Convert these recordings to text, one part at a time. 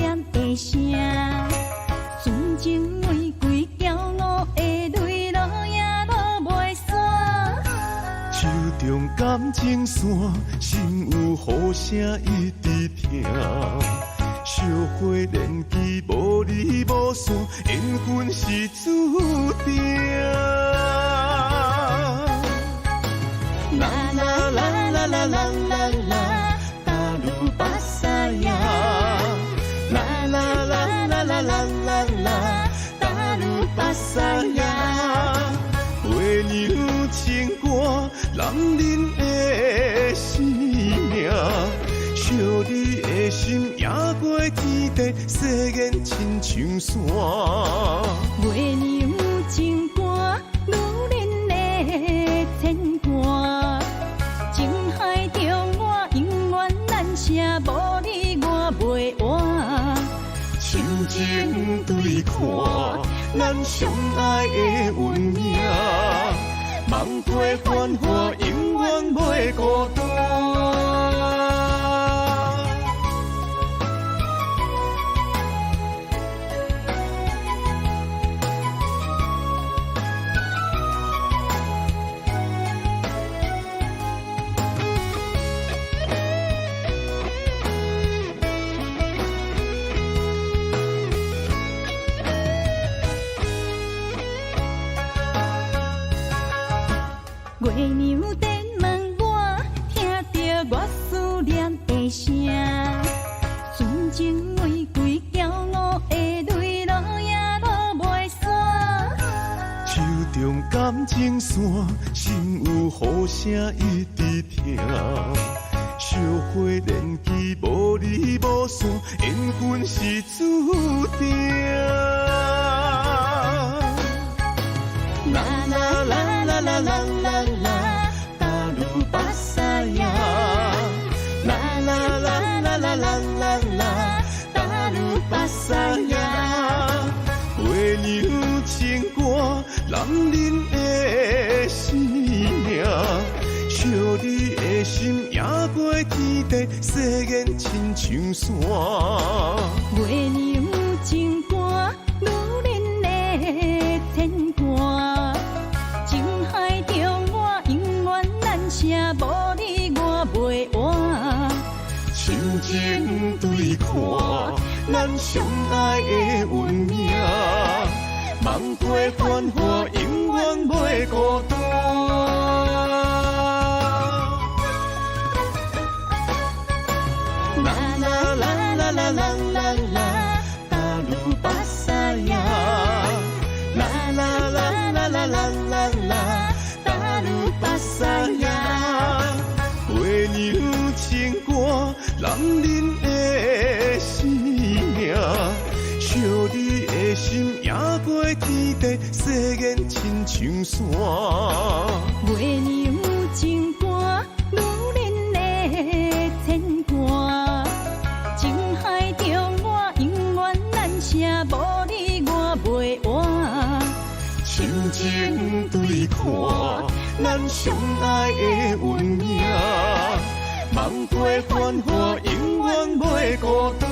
念的声，纯情玫瑰骄傲的泪落也落袂散。手中感情线，心有雨声一直听。小花年纪无离无散，缘分是注定。啦啦啦啦啦啦啦啦，达鲁巴萨呀！啦啦啦啦啦啦啦啦，达鲁巴萨呀！月娘情歌，男人的生命。惜你的心，也过天地，世间亲像山。月娘情歌，女人的牵挂。情海中我永远难舍，无你我袂活。亲情对看，咱相爱的运命。梦过繁华，永远袂孤单。月娘电问我，听着我思念的声，纯情玫瑰骄傲的泪落也落袂散。手中感情线，心有雨声一直听。小花年纪无离无散，缘分是注定。啦啦啦啦啦啦啦啦，达鲁巴萨呀！啦啦啦啦啦啦啦啦，达鲁巴萨呀！月娘情歌，男人的生命。惜你的心，也过天地，世间亲像山。月娘情歌，女人的牵挂。情海中我永远难舍，无你我袂活。亲情对看，咱相爱的运命。梦过繁华，永远袂孤单。啦啦啦啦啦啦啦啦，达鲁巴萨呀！啦啦啦啦啦啦啦啦，达鲁巴萨呀！月娘情歌，男人的生命。惜你的心，也过天地，世间亲像山。月娘情歌，女人的牵挂。情海中我永远难舍，无你我袂活。亲情对看，咱相爱的运命。梦过繁华，永远袂孤单。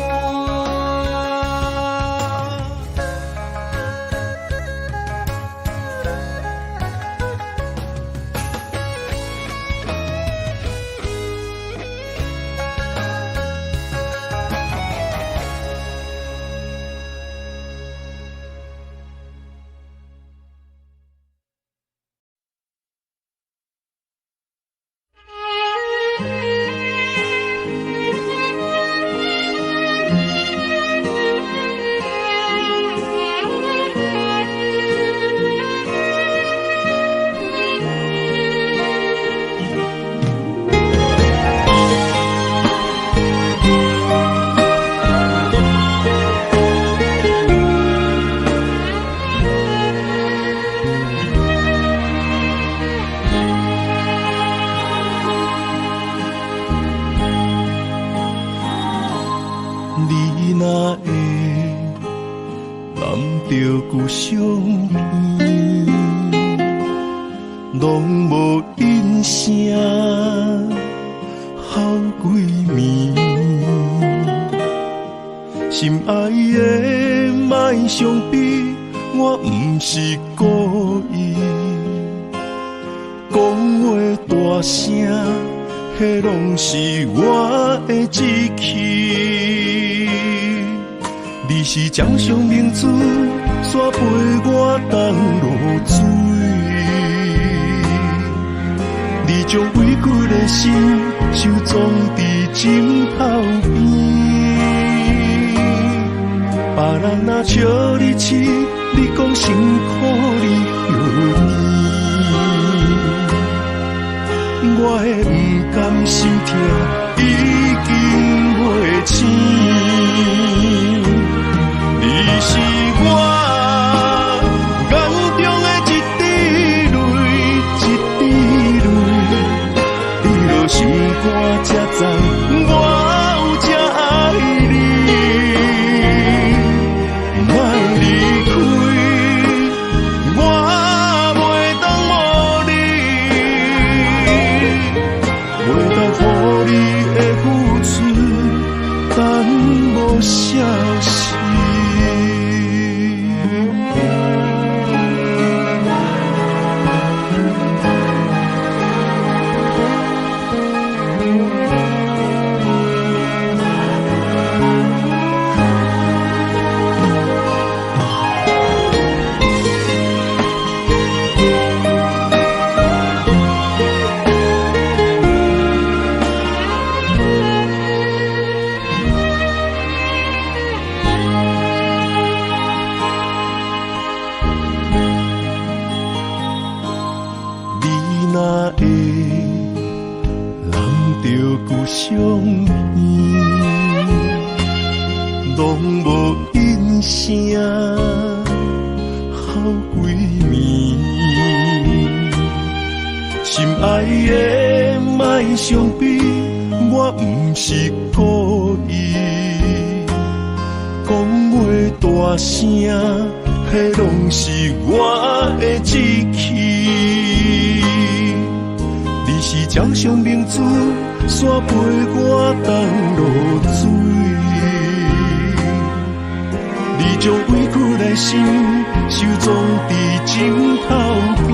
着故乡边，拢无音声，好几暝，心爱的，莫伤悲，我不是故意。讲话大声，迄拢是我的志气。你是掌上明珠，煞陪我东落水。你将委屈的心收藏伫枕头边。别人若笑你痴，你讲辛苦你著甜。我的不甘心痛已经袂醒。你是我眼中的一滴泪，一滴泪。你若心肝才知我有这爱你。莫离开，我袂当无你，袂当予你的付出等无消息。相片，拢无音声，好几暝。心爱的，莫伤悲，我不是故意。讲话大声，迄拢是我的志气。你是掌上明珠，煞陪我东落水。你将委屈的心收藏伫枕头边。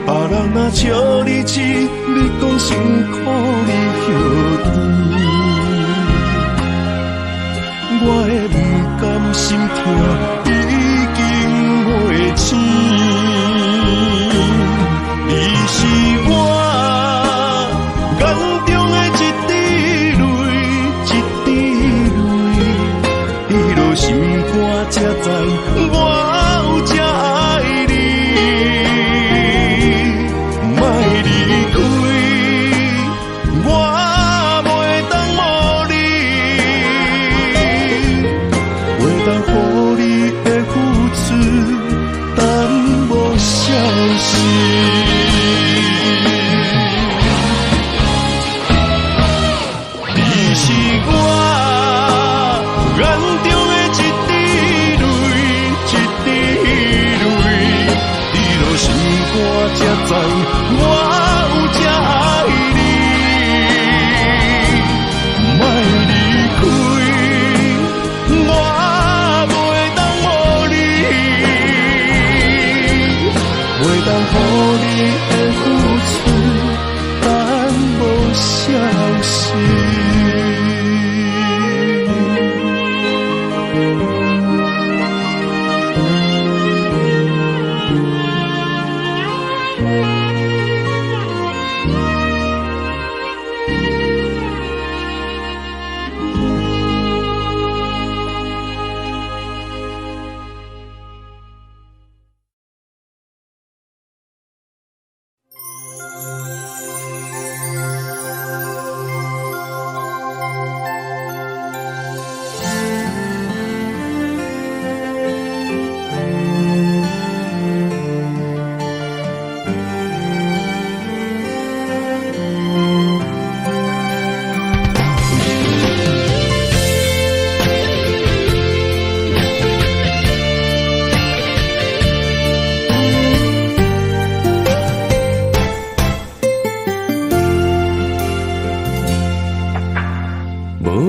别人若笑你痴，你讲辛苦你著甜。我的不甘心痛已经袂醒。你是我眼中的一滴泪，一滴泪。你落心肝才知我有这爱你。莫离开，我袂当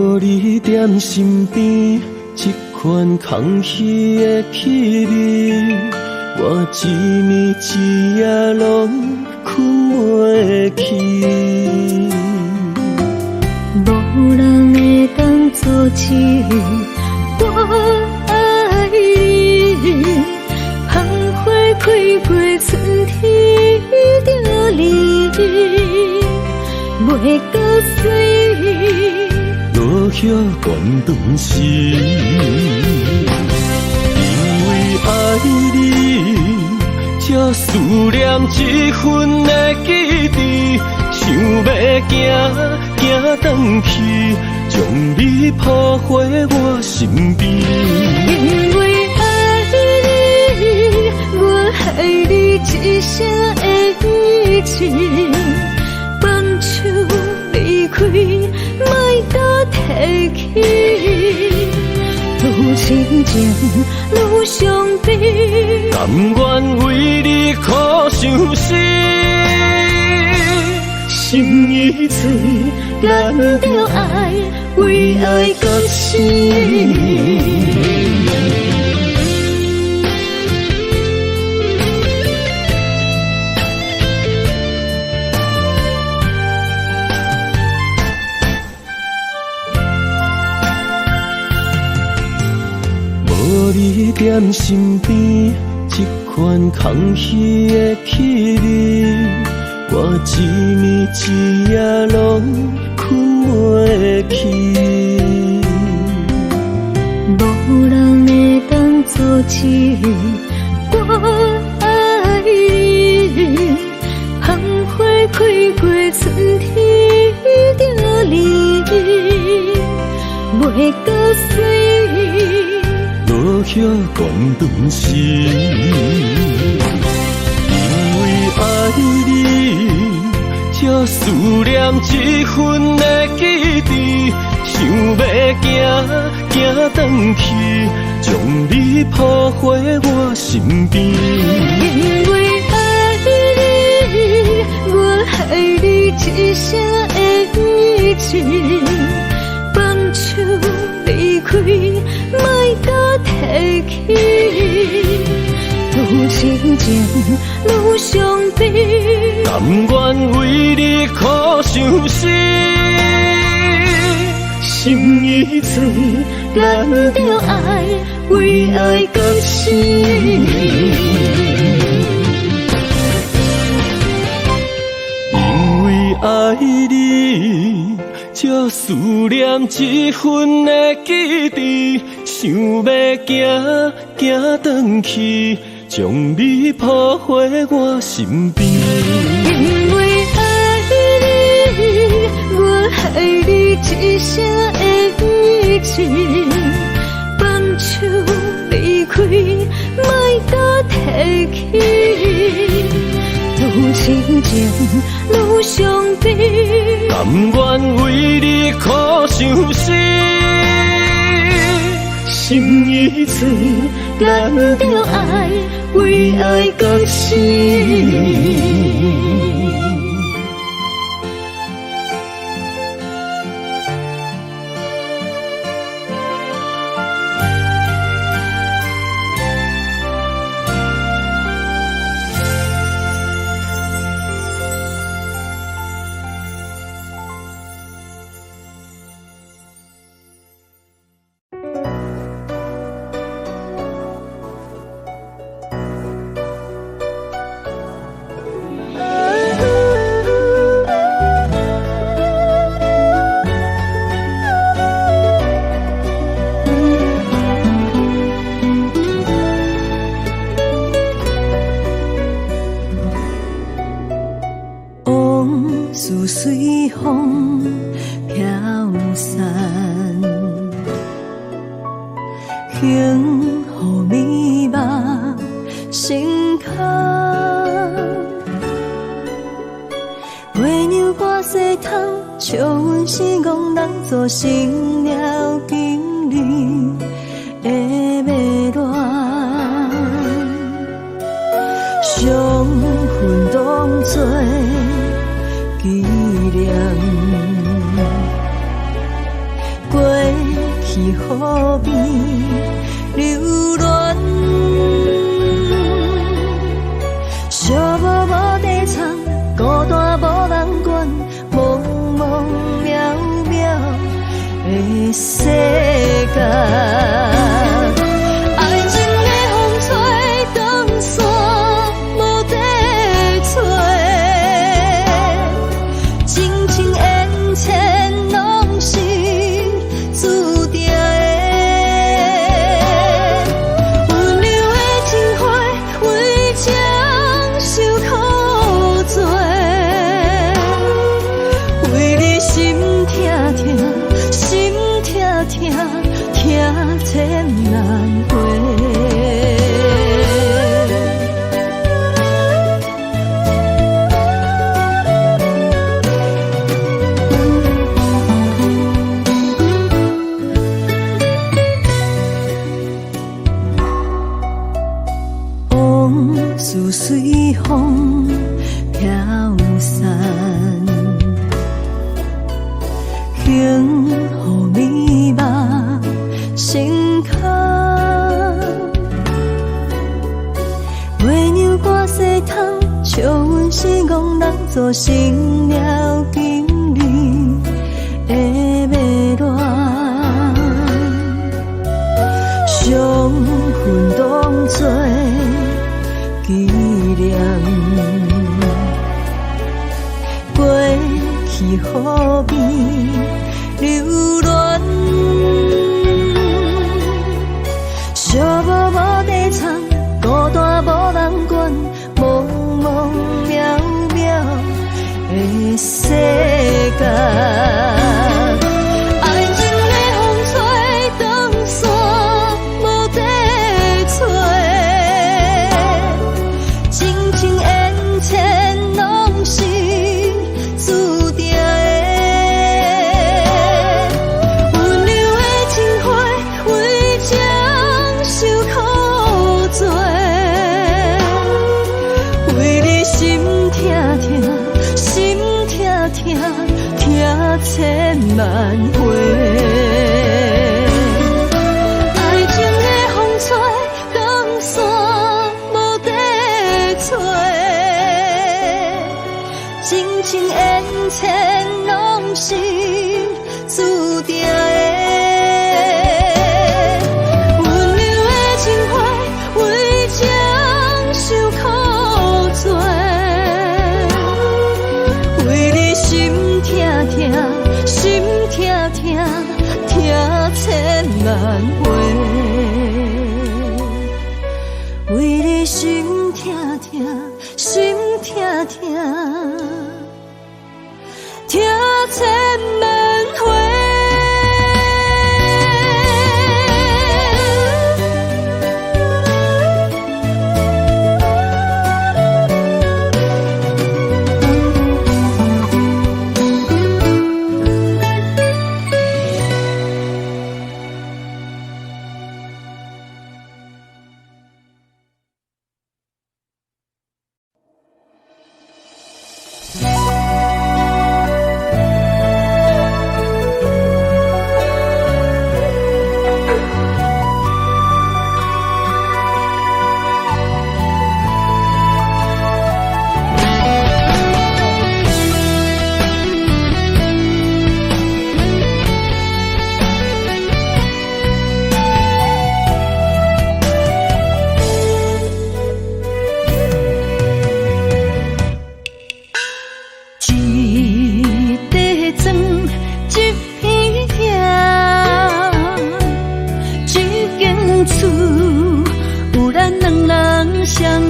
无你踮身边，这款空虚的气味，我一暝一夜拢困袂去。无人会当阻止我爱你，芳花开过春天就离，袂搁水。落叶关断时，因为爱你，才思念这份的记忆，想要行转去，将你抱回我身边。因为爱你，我爱你一生的意志，放手离开，莫搁提起，愈亲情愈伤悲，甘愿为你苦伤心，心已醉，咱着爱，为爱到死。无你踮身边，这款空虚的气味，我一暝一夜拢困袂去。无人会当阻止我爱你，芳花开过春天就离，袂搁水。落叶关断时，因为爱你，才思念这份的记忆，想要行转去，将你抱回我身边。因为爱你，我爱你一生的意志，放手离开，莫搁提起，愈亲情愈伤悲，甘愿为你苦伤心，心已醉，咱着爱，为爱到死。因为爱你，才思念这份的记忆，想要行转去，将你抱回我身边。因为爱你，我爱你一生的意志，放手离开，莫搁提起，愈亲情愈伤悲，甘愿为你苦伤心，心已醉，咱着爱，为爱到死。随风飘散，幸福美梦心坎，月娘挂西窗，笑阮是戆人做成了经理的迷恋，相分当作纪念，过去何必留恋？寂寞无地藏，孤单无人管，茫茫渺渺的世界。千难回。往事随风飘散，幸福美梦心坎，月娘挂西窗，笑阮是憨人，做成了经理的迷恋，相分当作纪念，过去何必留恋？寂寞无地藏，孤单无人管，茫茫渺渺的世界。千万回，爱情的风吹断线无地找，真情缘浅拢是注定的。温柔的情话，为情受苦罪，为你心痛痛。心痛痛，痛千万回，为你心痛痛，心痛痛，痛千万回。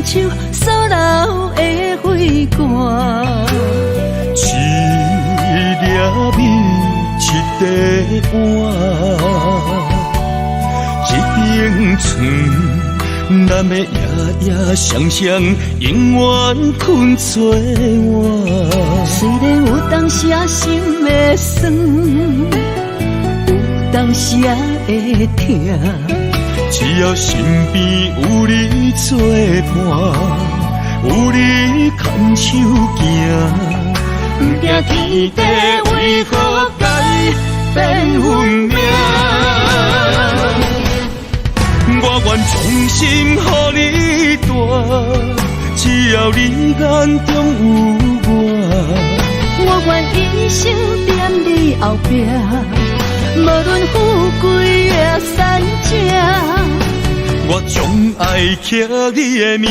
手所留的花冠，一粒米，一块碗，一顶床，咱的夜夜双双，永远困做我。虽然有当时心会酸，有当时会痛。只要身边有你作伴，有你牵手行，不惊天地为何改变运命。心予你大，只要你眼中有我愿一生踮你后壁，无论富贵也善者。我将爱刻你的名，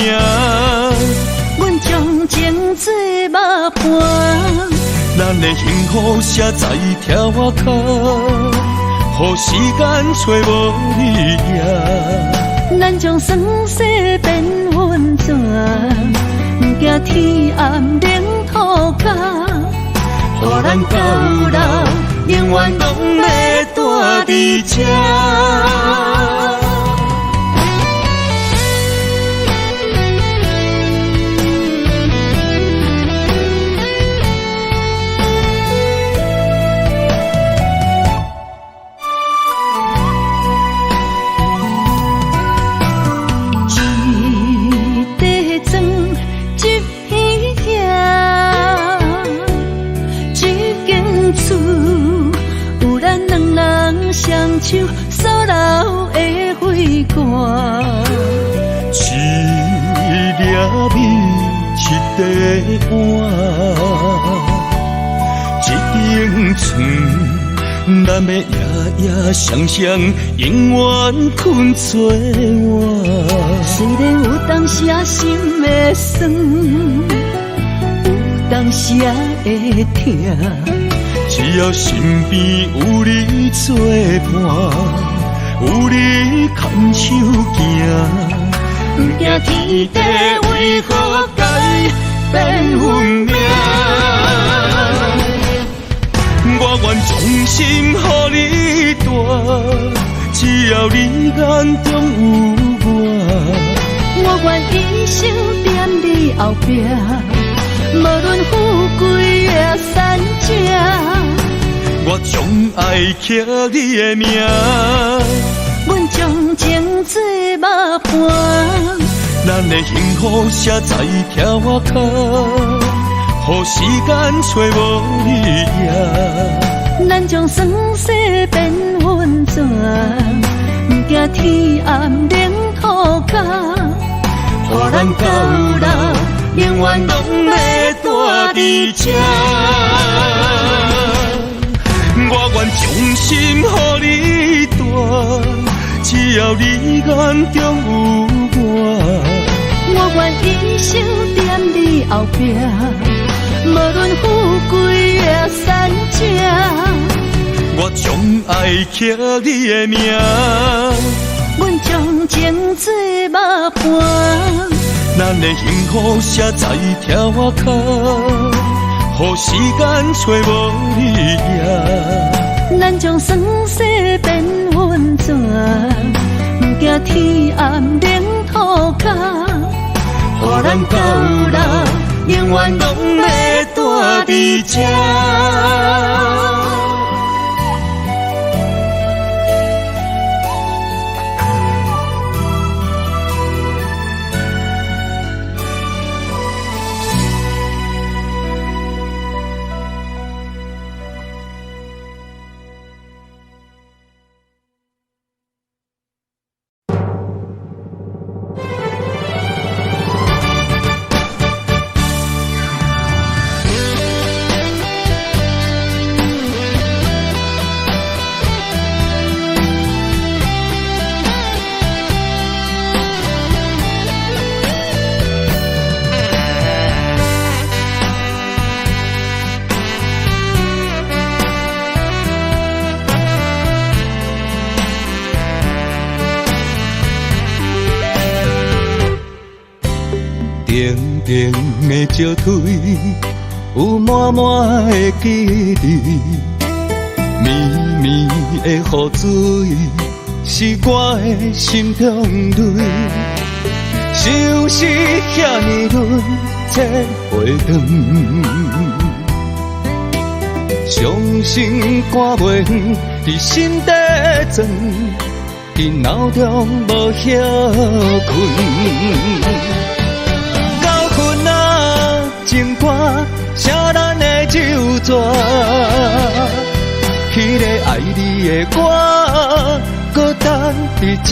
阮将情做幕伴，咱的幸福写在条脚，予时间找无你影。咱将生死变温泉，不惊天暗冷土脚，予咱到老永远拢要住伫这。双手所留的花冠，一粒米，一块碗，一顶床，咱要夜夜双双，永远困做伴。虽然有当时心会酸，有当时会痛。只要身边有你作伴，有你牵手行，不惊天地为何改变运命。我愿将心予你大，只要你眼中有我愿一生踮你后壁，无论富贵也善者。我将爱刻你的名，阮将情做幕伴，咱的幸福写在条脚，予时间找无你影。咱将生死变温泉，不惊天暗冷土脚，予咱到老永远拢要住伫这。我愿将心予你大，只要你眼中有我愿一生踮你后壁，无论富贵也善者。我将爱刻你的名，阮将情做幕伴，咱的幸福写在条脚，予时间找无你影。咱将生死变温泉，不惊天暗冷土脚，予咱到老永远拢要住伫这。静静的石腿，有满满的记忆，绵绵的雨水，是我的心中泪。相思遐尼轮，切袂断，伤心赶袂远，伫心底钻，伫脑中无歇困。情歌写咱的旧纸，迄个爱你的我，搁等伫这，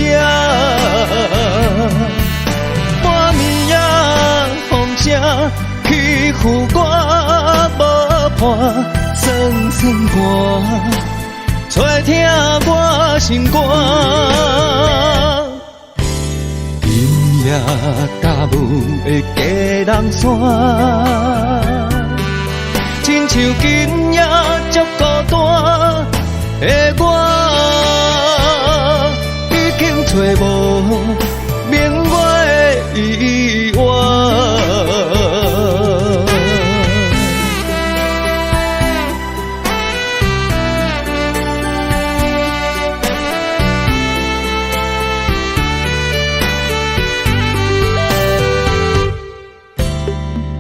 半暝啊，风声欺负我，无伴酸酸歌，吹疼我心肝。今夜踏舞的佳人山。亲像今夜足孤单的我，已经找无明月的依偎。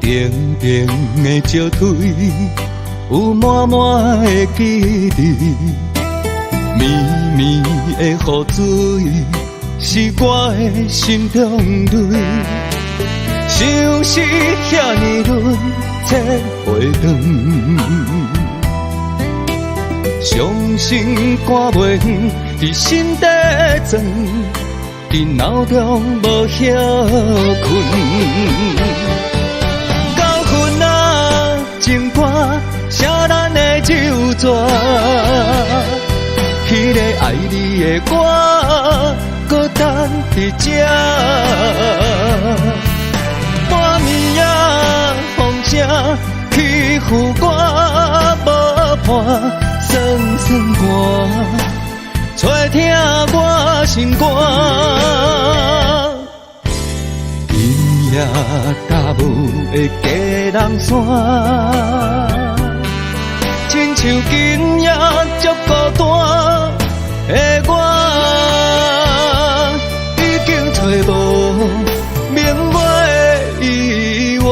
静静的石堆，有满满的记忆，绵绵的雨水，是我的心中泪。相识遐尼轮，切袂断，伤心肝袂远，伫心底钻，伫脑中无歇困。情歌写咱的旧纸，迄个爱你的我，搁等伫这。半暝啊，风声欺负我，无伴酸酸歌，吹疼我心肝。今夜踏舞的佳人山，亲像今夜足孤单的我，已经找无明月的依偎。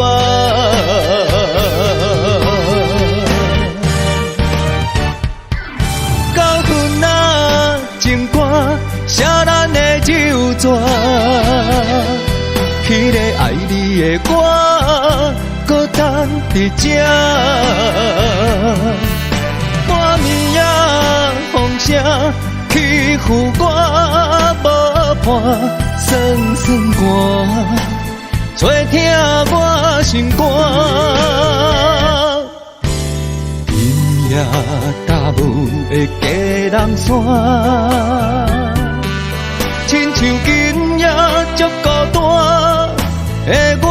到分啊，情歌写咱的旧纸。迄个爱你的我，搁等伫这。半暝啊，风声欺负我，无伴酸酸歌，吹疼我心肝。今夜踏舞的佳人山，亲像今夜足孤单。的我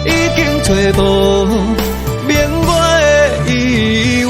已经找无明月的依偎。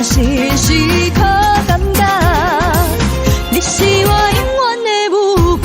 时时刻感觉，你是我永远的舞伴。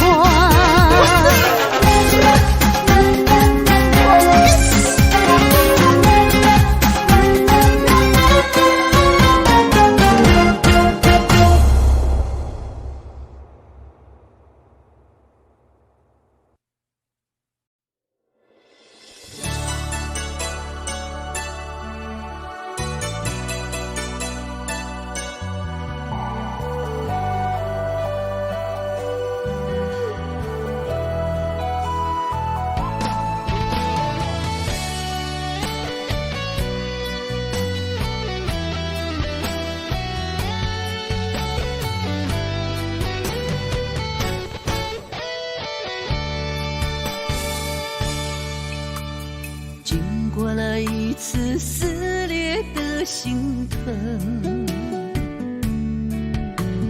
经过了一次撕裂的心疼，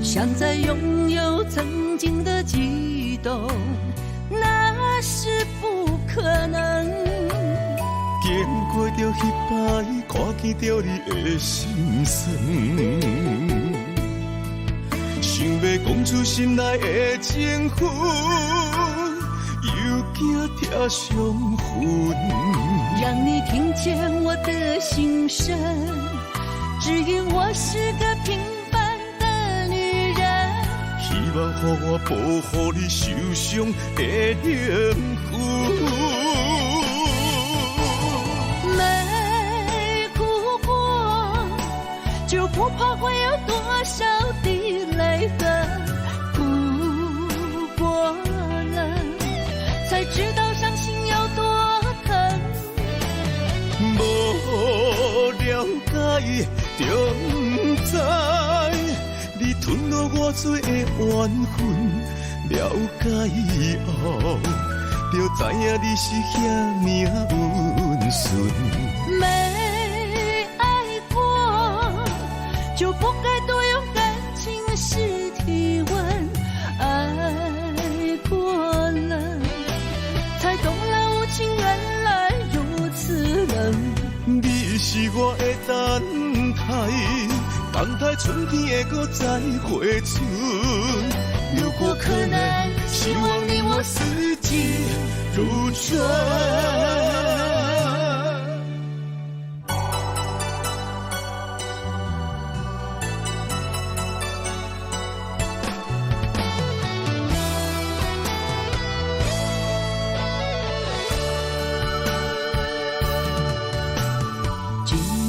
想再拥有曾经的悸动，那是不可能。经过着彼摆，看见着你的心酸，想要讲出心内的情绪，又惊贴上魂。让你听见我的心声，只因我是个平凡的女人。希望予我保护你受伤的灵魂。没哭过，就不怕会有多少的泪痕。哭过了，才知道伤心有多疼。无了解，就不知你吞落我最的缘分。了解以后，就知影你是遐命温顺。没爱过，就不该多用感情试体温。爱过了，才懂了无情原来如此冷。你是我的等待春天会再回春。如果可能，希望你我四季如春。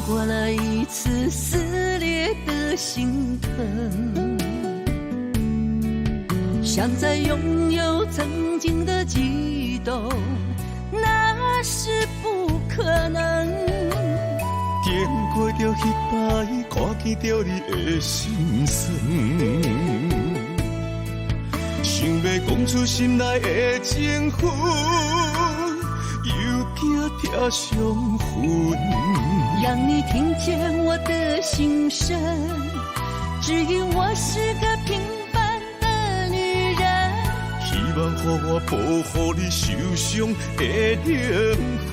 过了一次撕裂的心疼，想再拥有曾经的悸动，那是不可能。经过着彼摆，看见着你的心酸，想要讲出心内的情绪，又惊贴上魂。让你听见我的心声，只因我是个平凡的女人。希望予我保护你受伤的灵魂。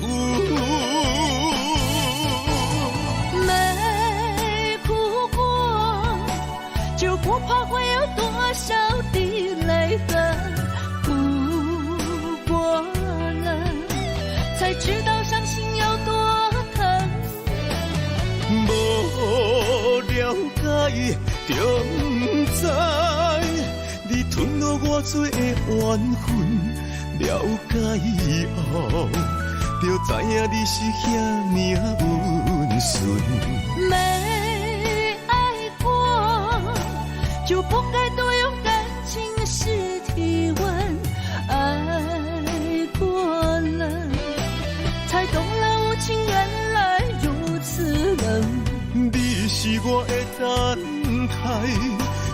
没哭过，就不怕会有多少的泪痕。哭过了，才知道伤心有多疼。无了解，就不知你吞落我最的缘分。了解以后，就知影你是遐命温顺。没爱过，就不该多用感情试体温。爱过了，才懂了无情原来如此冷。你是我的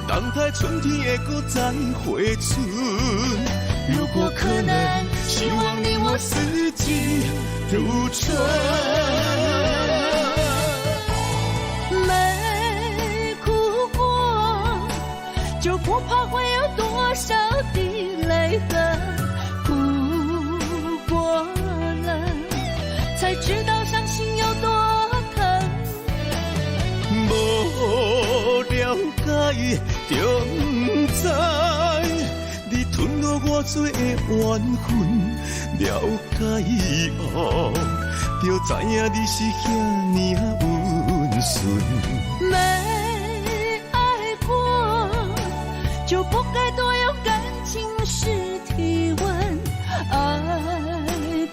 等待春天会再回春。如果可能，希望你我四季如春。没哭过，就不怕会有多少的泪痕。哭过了，才知道伤心有多疼。无就不知，你吞落我多的缘分，了解后，就知影你是遐尼温顺。没爱过，就不该多用感情试体温。爱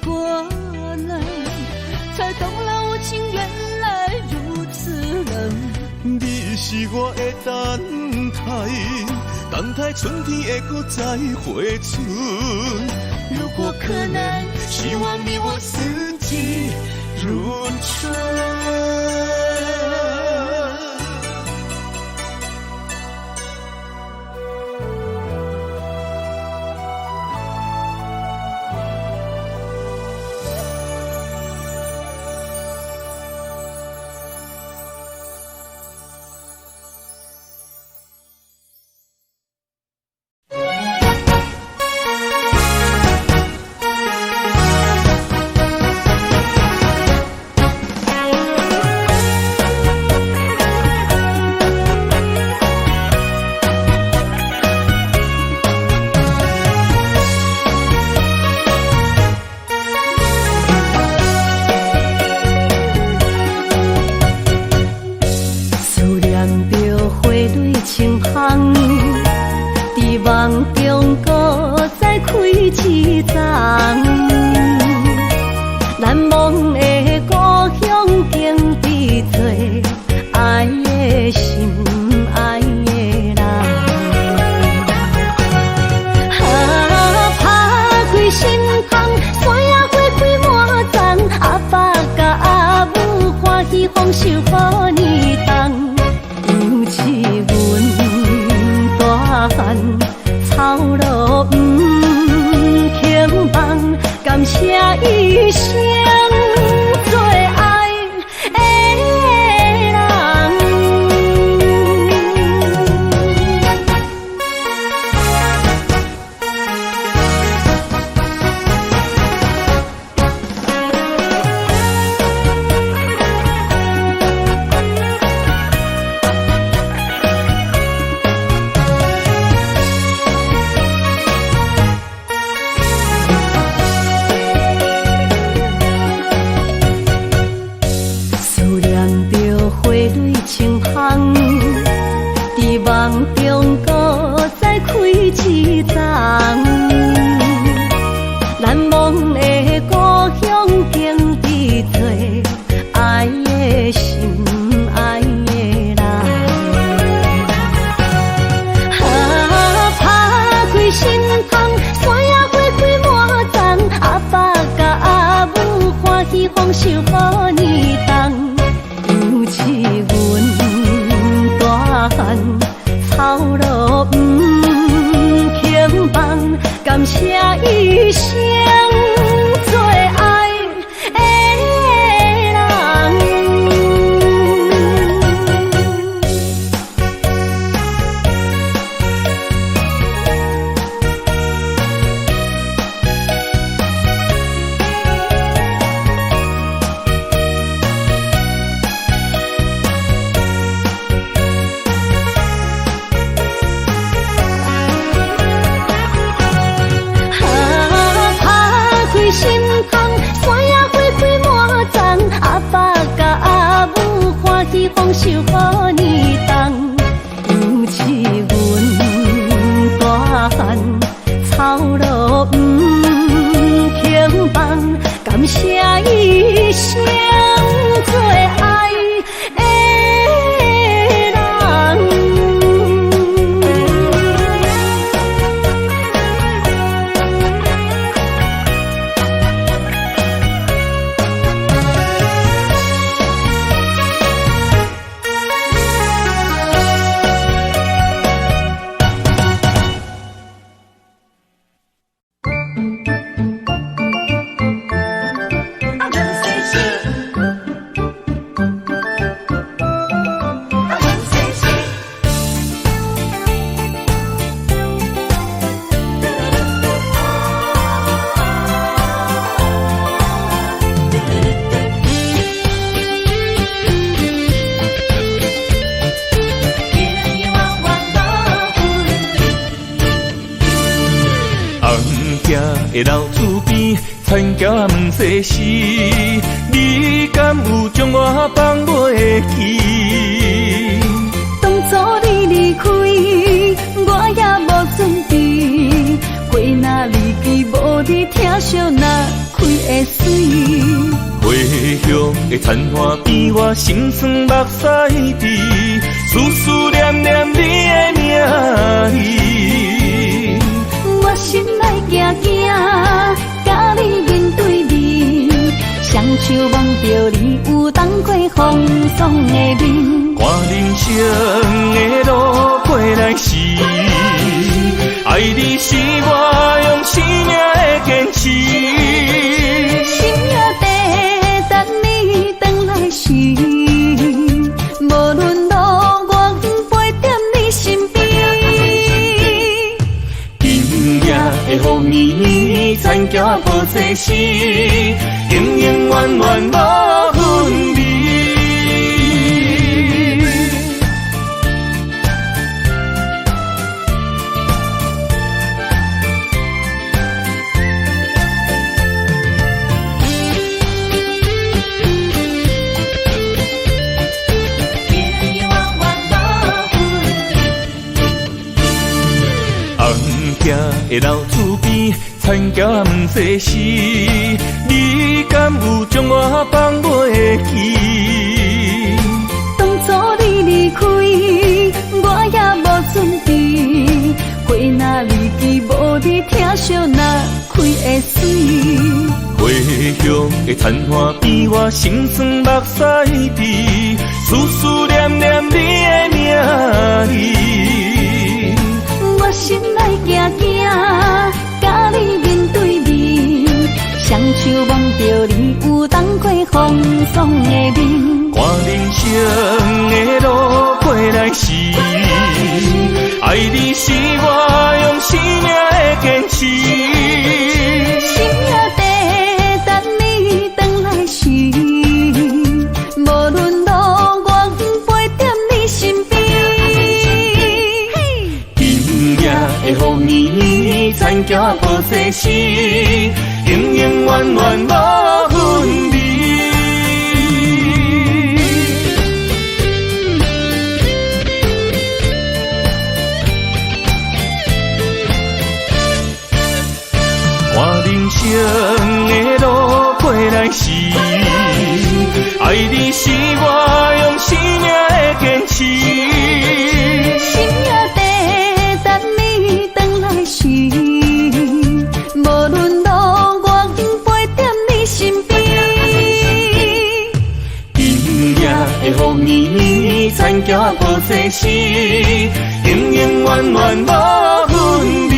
过了，才懂了无情原来如此冷。你是我的等待，等待春天会搁再回春。如果可能，希望你我四季如春。的老厝边，田桥问世事，你敢有将我放袂记？当初你离开，我也无准备，花若离枝无你疼惜，哪开会水？花香的田花边，我心酸目屎滴，思思念念你的名字。我心内惊惊，甲你面对面，双手望着你有当过风霜的面。看人生的路过来时，爱你是我用生命的坚持。心也地等你回来时，无论路我陪在你身边。今夜的风绵绵，田桥抱世事，永永远远无分离。的老厝边，田桥问世事，你敢有将我放袂记？当初你离开，我也无准备，花若离枝无你疼惜，哪开会水？花香的田花边，我心酸目屎滴，思思念念你的名字。我心内惊惊，甲你面对面，双手望着你有当过风霜的面。看人生的路过来时，爱你是我用生命的坚持。心也地等你回来时，无论路我陪在你身边。的风绵绵，田桥抱世事，永永远远无分离。看人生的路过来时，爱你是我用生命的坚持。心也地等你回来时，无论路我陪在你身边。今夜的风绵绵，田桥抱世事，永永远远无分离。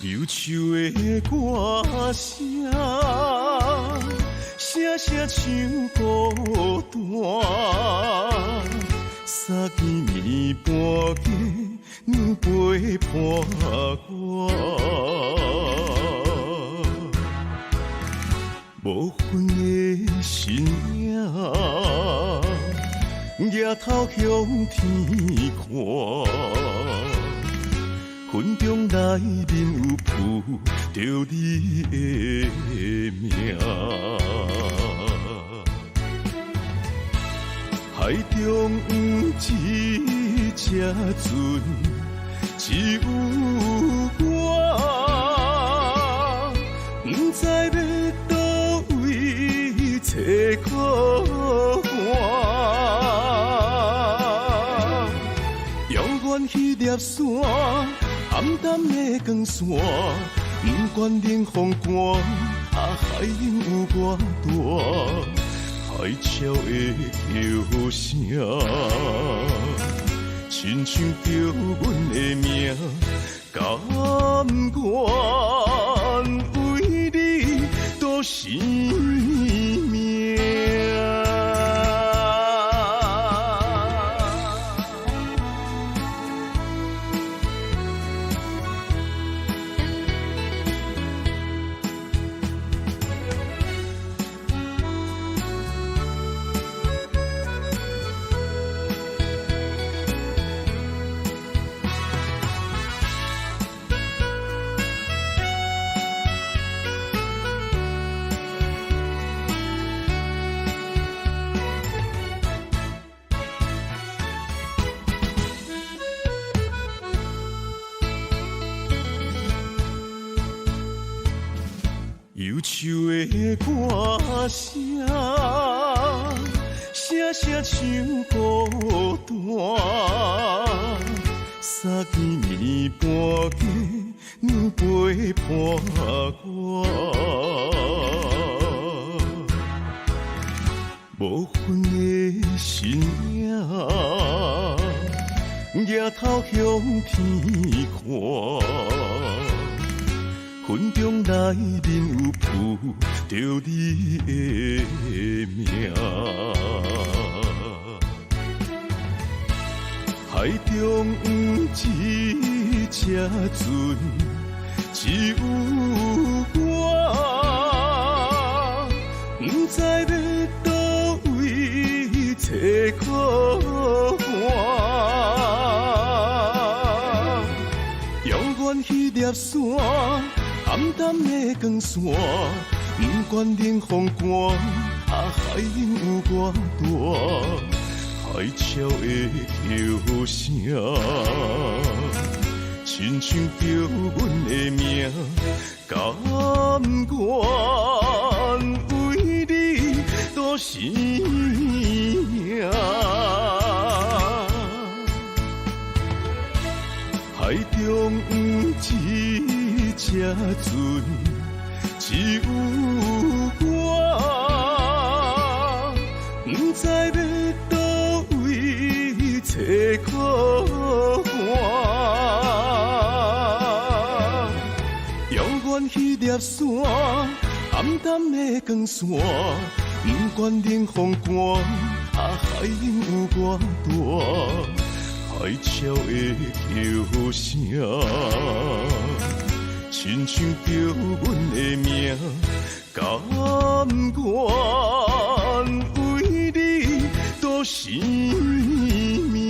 忧愁的歌声，声声像孤单。三更暝半夜，阮陪伴我。无分的身影，抬头向天看。云中内面有浮着你的名，海中不知这船，只有我，不知要倒位找靠岸。遥远迄粒山，暗淡的光线，不管冷风寒，海涌有偌大，海潮的叫声，亲像叫阮的名，甘愿为你赌生命。忧愁的歌声，声声像孤单。三更暝半夜，娘陪伴我。无分的身影，抬头向天看。云中来临有浮着你的名，海中有一只船，只有我，不知要倒位找靠岸。遥远迄粒山。暗淡的光线，不管冷风寒，海涌有偌大，海潮的叫声，亲像叫阮的名，甘愿为你赌生命。海中有一只船，只有我，不知要倒位找靠岸。遥远迄粒山，暗淡的光线，不管冷风寒，海涌有偌大。海潮的叫声，亲像叫阮的名，甘愿为你赌生命。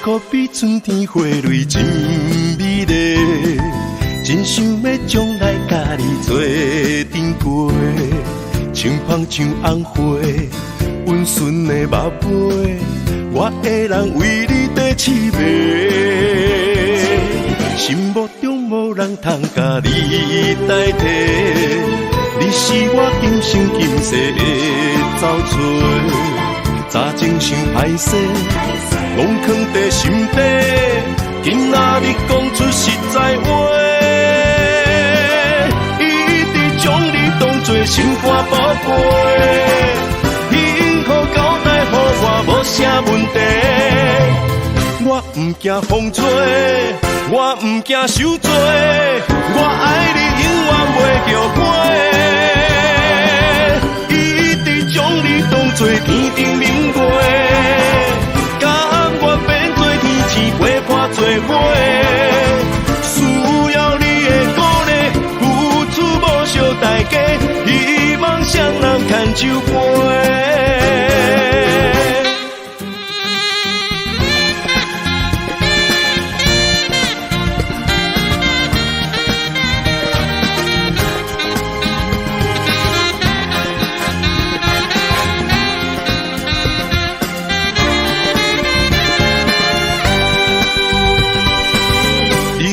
可比春天花蕊真美丽，真想要将来甲你做阵过，像芳像红花，温顺的目杯，我会人为你块痴迷，心目中无人通甲你代替，你是我今生今世的走找。早前想歹势，拢藏在心底，今仔日讲出实在话，一直将你当作心肝宝贝，幸福交代予我无啥问题，我毋不惊风吹，我不惊受罪，我爱你永远袂后悔。一直将你当作天顶明月，甲我变做天星陪伴做伙。需要你的鼓励，付出无惜代价，希望双人牵手陪。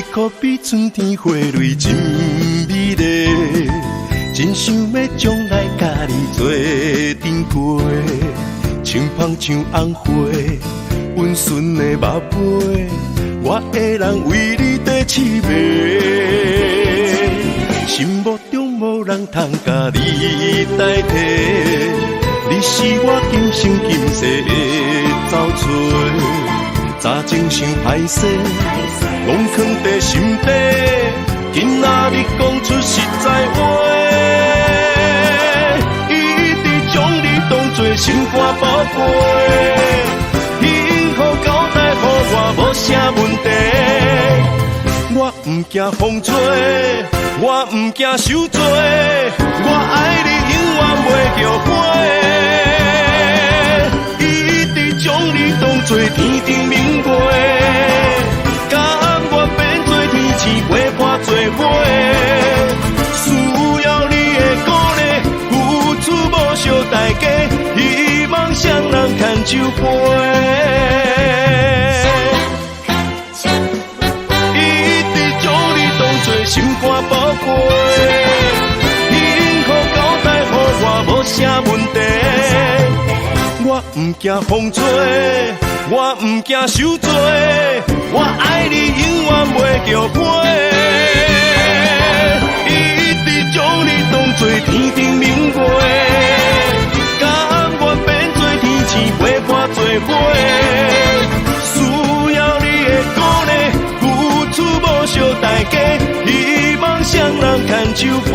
可比春天花蕊真美丽，真想要将来甲你做阵陪，像芳像红花，温顺的目杯，我会人为你地痴迷，心目中无人通甲你代替，你是我今生今世的走找。早前想歹势，拢藏在心底。今仔日讲出实在话，一直将你当作心肝宝贝。幸福交代予我无啥问题，我不惊风吹，我不惊受罪，我爱你永远袂后悔。将你当作天顶明月，甲我变做天星陪伴做伙。需要你的鼓励，付出无惜代价，希望双人牵手陪。一直将你当作心肝宝贝，幸福交代予我无啥问题。我不惊风吹，我不惊受罪，我爱你永远袂后悔。一直将你当作天顶明月，甲我变做天星陪伴做伙。需要你的鼓励，付出无惜代价，希望双人牵手陪。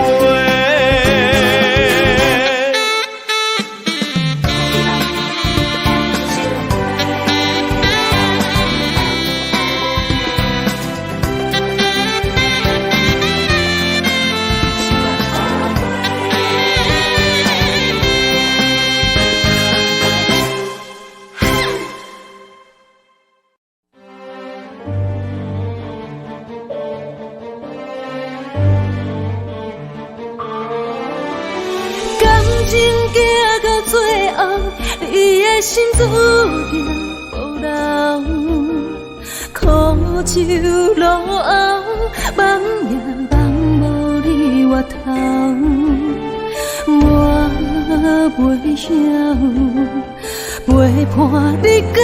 你的心注定无留，苦酒路后，梦也梦无你回头，我袂晓陪伴你到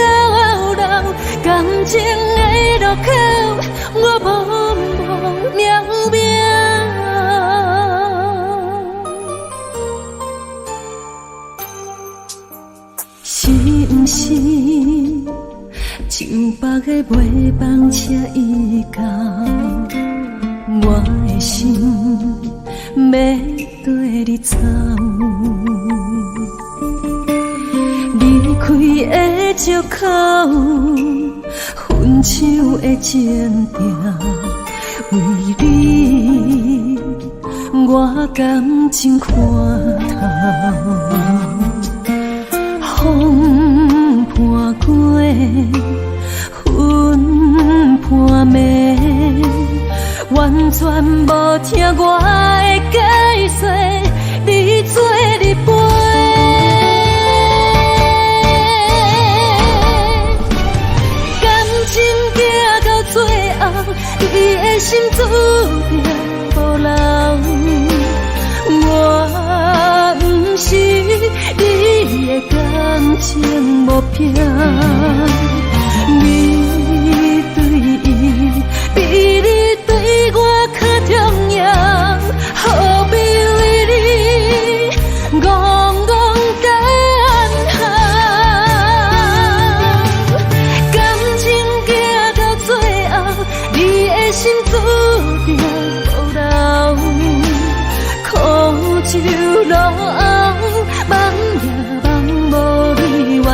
老，感情的路口，我茫茫渺渺。是毋是上北的袂放车已到，我的心要跟你走。离开的借口，分手的前定，为你我感情看透。风伴过，云伴暝，完全无听我的解说，你做你陪。感情行到最后，你的心注定无留。我不是你的感情目标，你对伊比你对我较重要，何必为你戆戆等候？感情行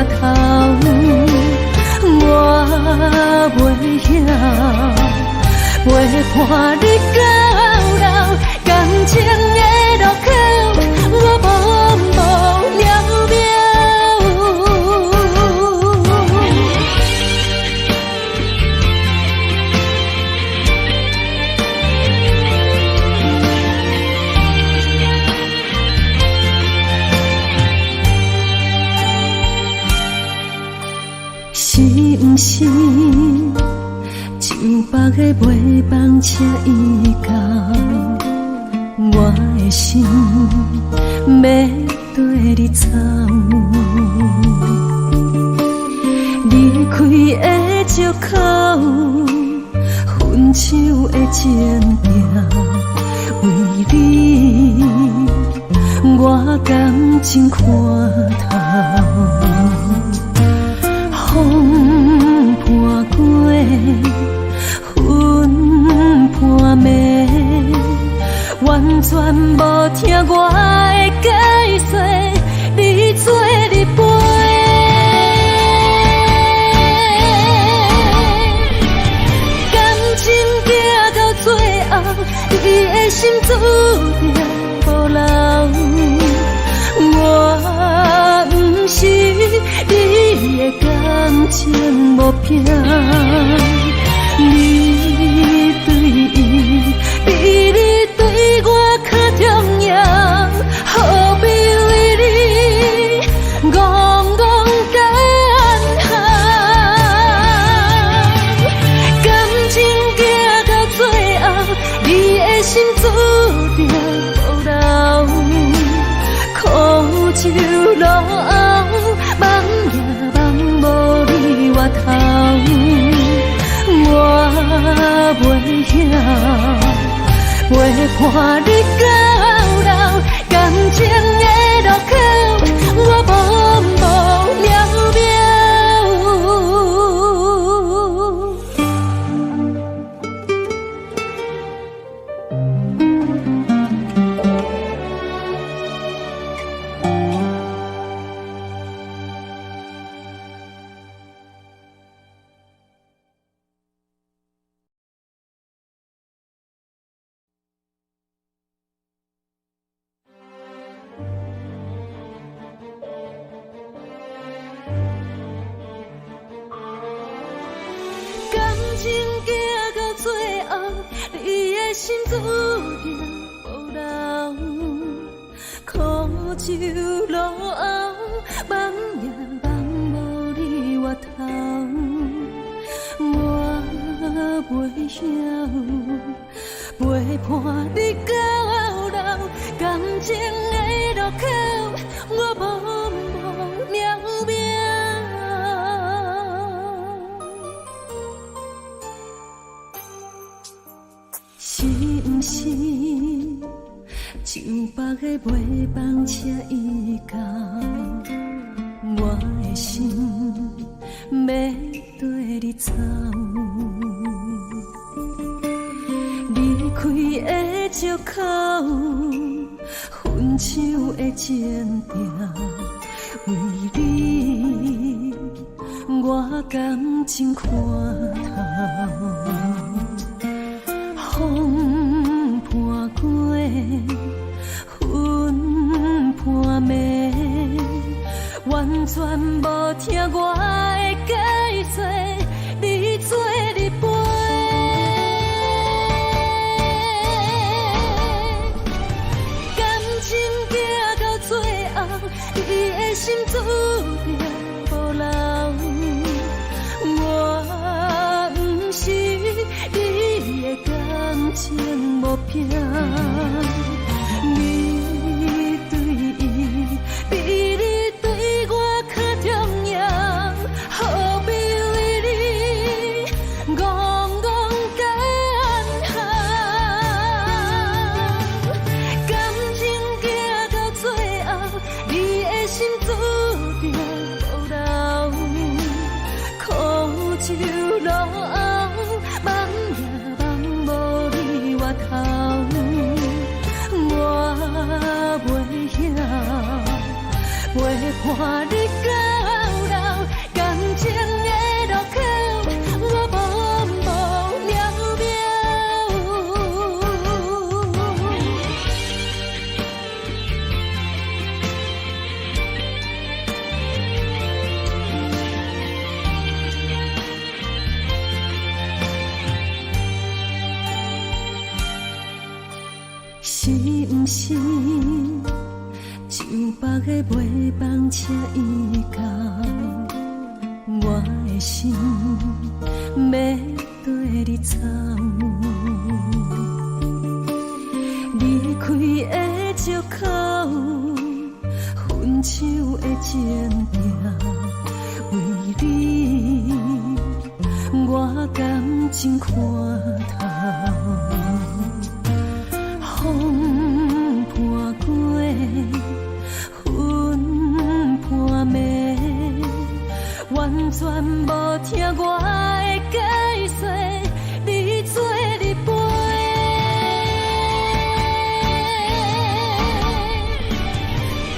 头，我袂晓，陪伴你到老，感情的路口，我茫茫渺渺。是毋是上北的卖房车已到，我的心要跟你走。离开的借口，分手的前定，为你我感情看透。风伴过，云伴暝，完全无听我的解说，你做你陪。感情行到最后，你的心注定无留。我不是你的感情无凭，你对伊比你对我较重要，何必为你戆戆干行？感情行到最后，你的心注定无留，苦酒落后，梦也梦无你回头，我袂晓陪伴你到老，感情的路口，我茫茫渺渺。感情行到最后，你的心注定无留，苦酒落后，梦也梦无你回头，我袂晓陪伴你到老，感情的路口，我茫茫渺渺。是毋是上北的卖房车已到，我的心要跟你走。离开的借口，分手的前定，为你我感情看透。风伴过，云伴暝，完全无听我的解说，你做你陪。感情行到最后，你的心注定无留，我不是你的感情无凭，你对伊比你对我较重要，何必为你戆戆干行？感情行到最后，你的心注定无留，苦酒落后，梦也梦无你回头，我袂晓陪伴你到老，心，像北的尾风车伊到，我的心要跟你走。离开的借口，分手的情定，为你我感情看透。风伴过，云伴暝，完全无听我的解说，你做你陪。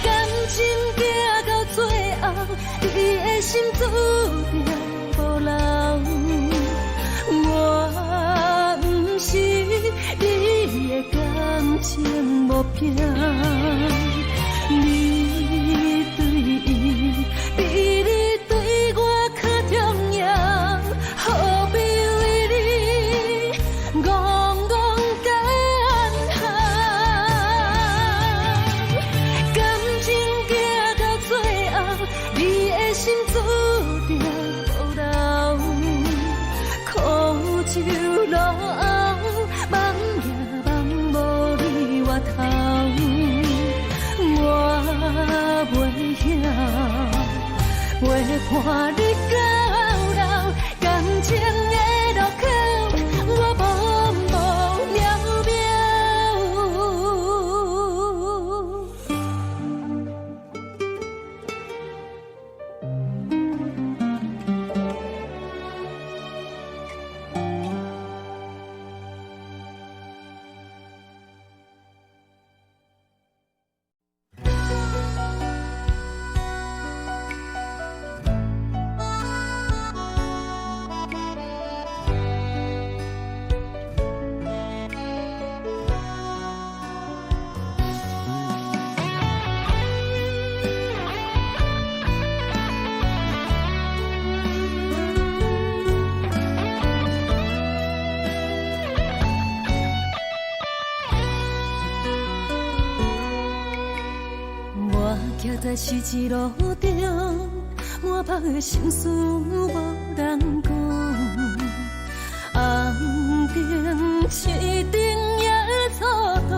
感情行到最后，你的心注定无留。我不是你的感情目标，你对伊比你对我较重要，何必为你戆戆干行？感情行到最后，你的心注定无留，苦酒落后，梦也梦无你回头。我袂晓，袂伴你到老，感情的路口，我茫茫渺徛在十字路中，满腹的心事无人讲。红灯市灯也蹉跎，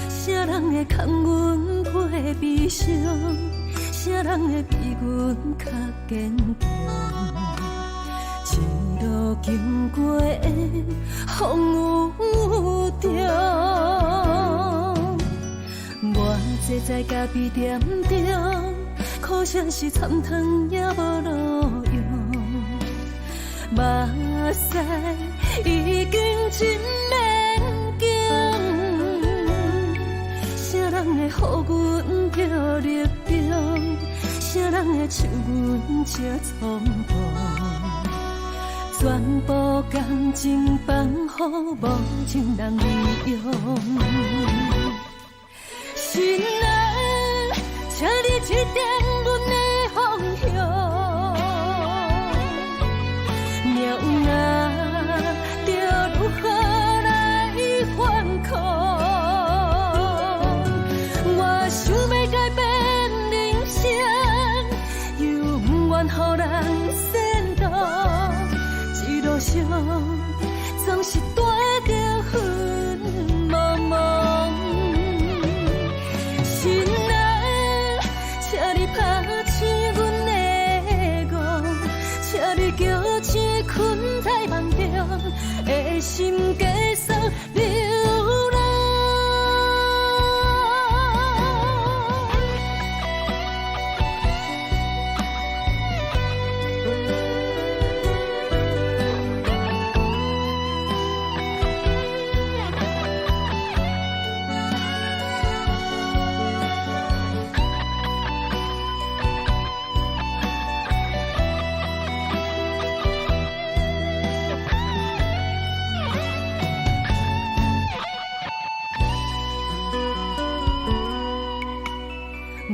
啥人会牵阮陪悲伤？啥人会比阮较坚强？一路经过的风雨中。我坐在咖啡店中，苦涩是惨痛也无路用，目屎已经真勉强。啥人会予阮着力量？啥人会像阮这苍茫？全部感情放予无情人利用。心啊，请你指点阮的方向，命啊，着如何来反抗？我想要改变人生，又不愿予人先导，一路上总是带着云茫茫。心啊，请你拍醒阮的梦，请你叫醒困在梦中的心，继续流浪。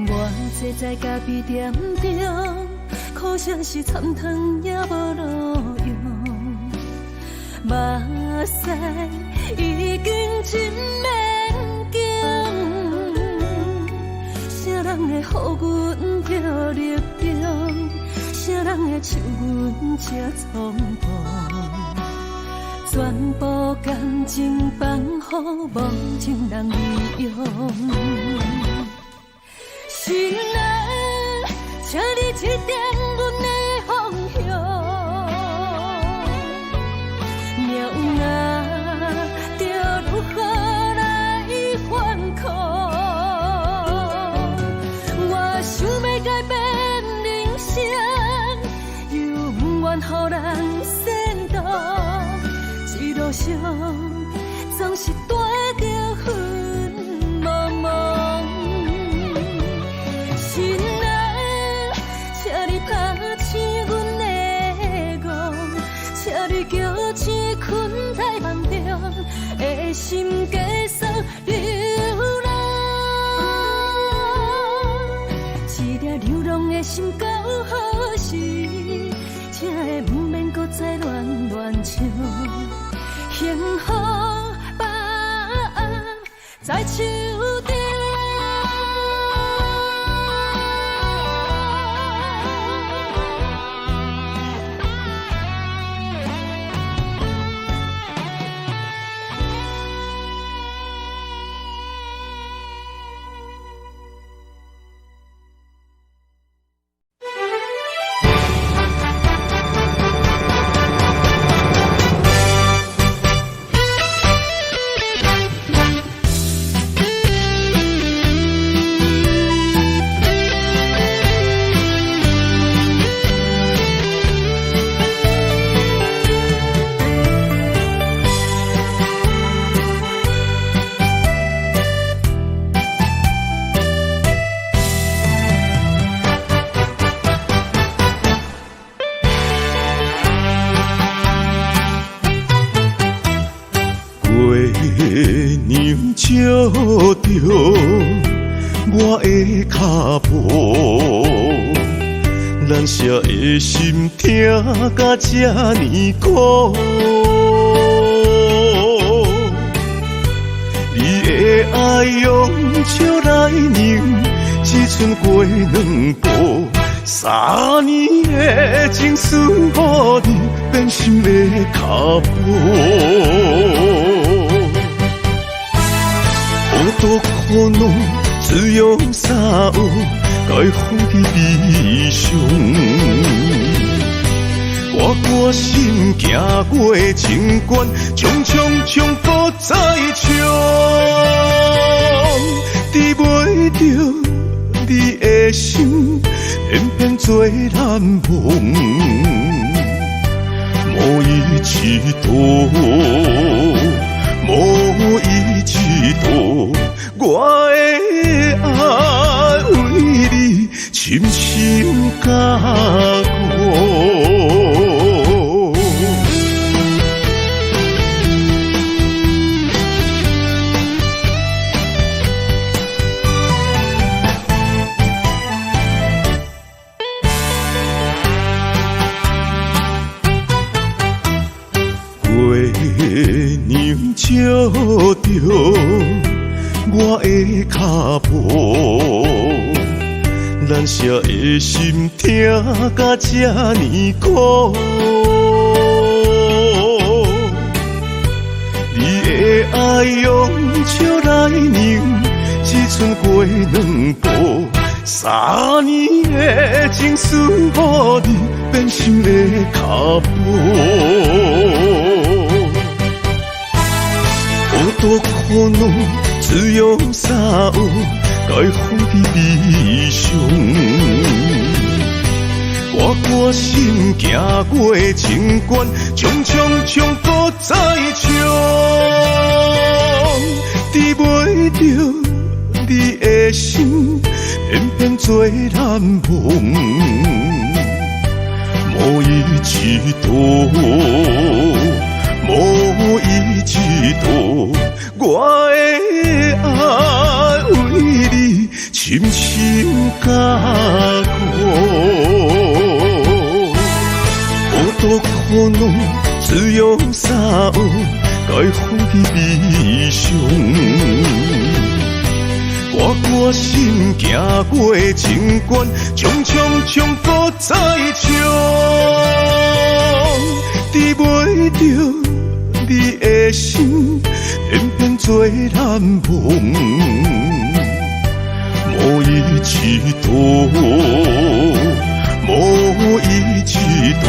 我坐在咖啡店中，苦涩是惨痛也无路用，目屎已经真免惊，啥人会予阮着热衷，啥人会像阮这冲动，全部感情放予无情人利用。心啊，请你指点阮的方向，命啊，着如何来反抗？我想要改变人生，又不愿予人先导，一路上总是带着云茫茫。心啊，请你拍醒阮的梦，请你叫醒困在梦中的心，继续流浪。一粒流浪的心到何时，才会不免搁再乱唱？幸福把握在手中。我的脚步，难舍的心痛甲这呢苦。你的爱用笑来凝，只剩过两步。3年的情思，予你变心的脚步。多苦恼，只有啥有该放弃悲伤？我决心行过情关，冲冲冲，搁再冲，治袂着你的心，偏偏做难忘，无伊一度。无伊一度，我的爱为你深深加固。照着我的脚步，难舍的心痛甲这呢苦。你的爱用笑来凝，只剩过两步。3年的情思，予你变心的脚步。多苦恼，只有啥有该放弃悲伤？我决心行过情关，冲冲冲，搁再冲，治袂着你的心，偏偏做难忘，无伊一度。无伊一度，我的爱为你深深加固。多苦恼，只有啥有该予你悲伤。我歌心行过情关，冲冲冲搁再冲，治袂着你的心，偏偏做难忘。无一起躲，无一起躲，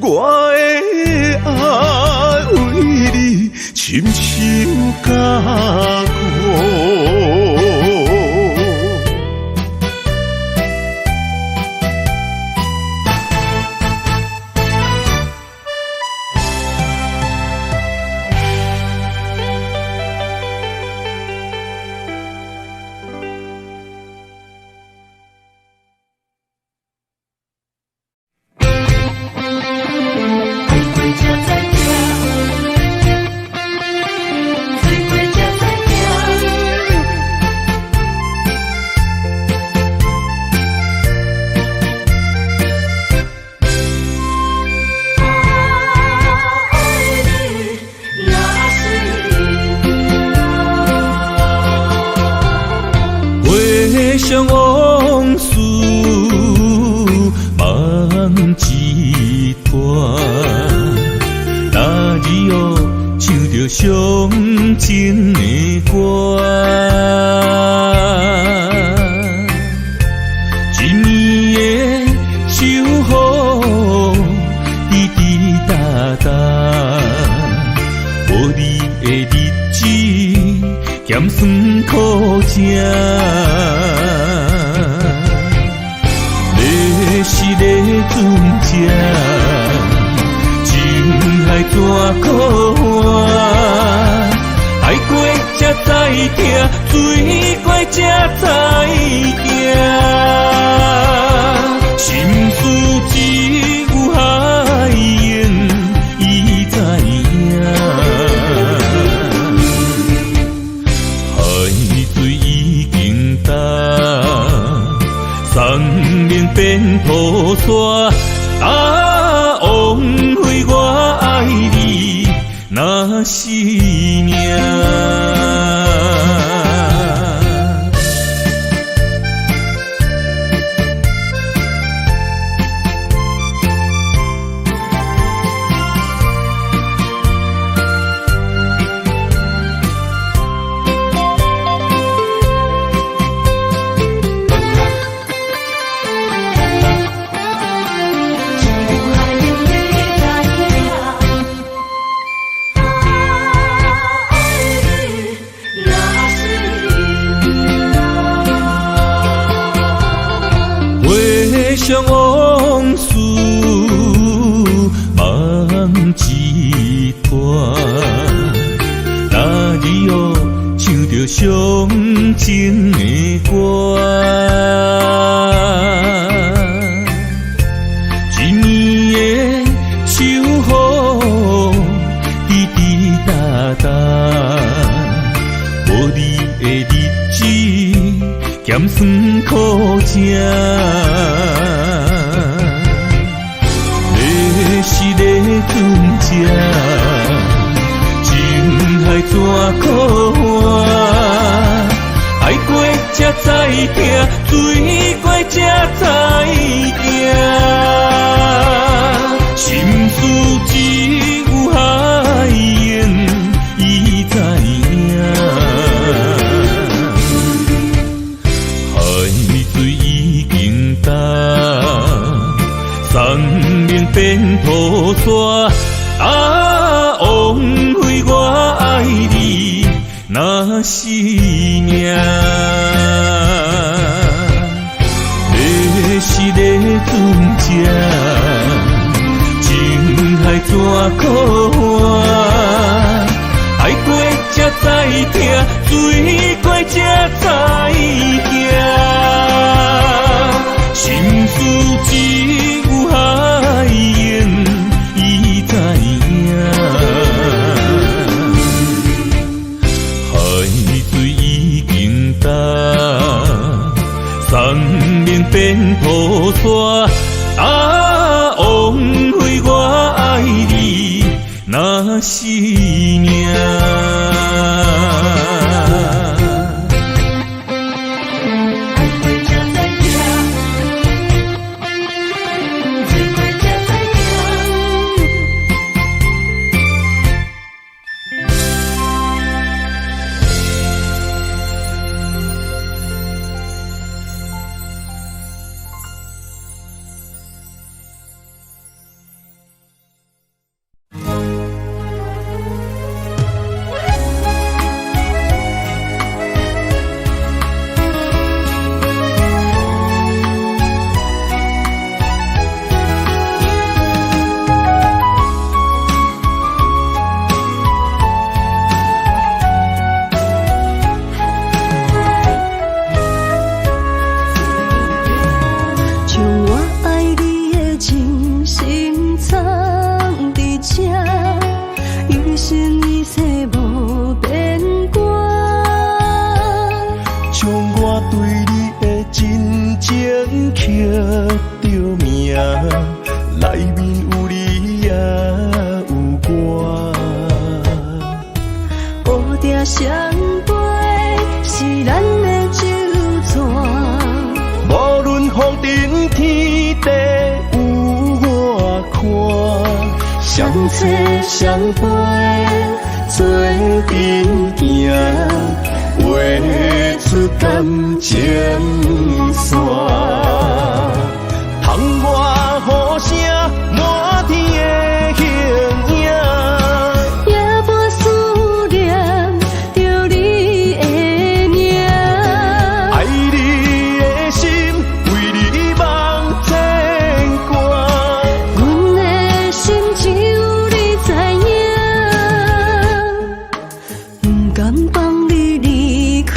我的爱为你深深加固。想往事梦一段，那日哦唱着伤情的歌，一年的守护滴滴答答，无你的日子咸酸苦吃。是个船只，情海怎可换？爱过才知疼，水过才知行。心事只有海涌，伊知影。海水已经淡。生命变土沙，枉费我爱你那是命。想往事梦一段，那日哦唱着伤情的歌，一年的守护滴滴答答，无你的日子咸酸苦吃。是个船只，情海怎可换？爱过才知疼，水过才知行。心事只有海涌，伊知影。海水已经淡。生命变土沙，枉费我爱你那是命。你是个船只，情海怎可换？爱过才知疼，水过才知行。心事只有海涌，伊知影。海水已经淡，生命变土沙，枉费我爱你若是命。相陪做阵行，画出感情线。窗外雨声满天的形影，夜半思念着你的名。爱你的心为你梦牵挂，阮的心只有你知影，不甘放你离开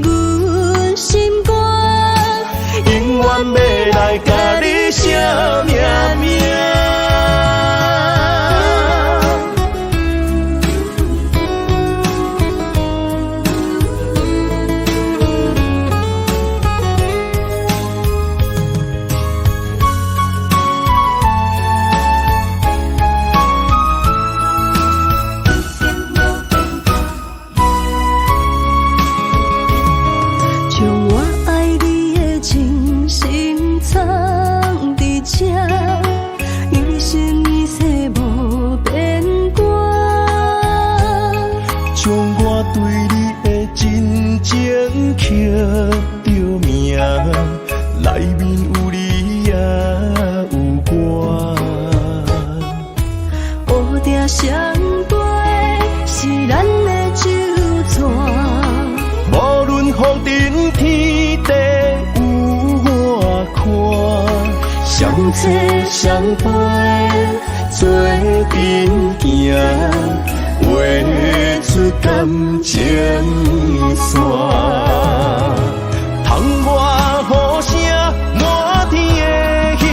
阮心肝，永远要来甲你写命名。将我爱你的真心藏伫这，一生一世无变卦。将我对你的真情刻着名，内面有你也有我。乌蝶相陪是咱的酒泉，无论风尘天地有我看，相切相陪做阵行，画出感情线。窗外雨声满天的形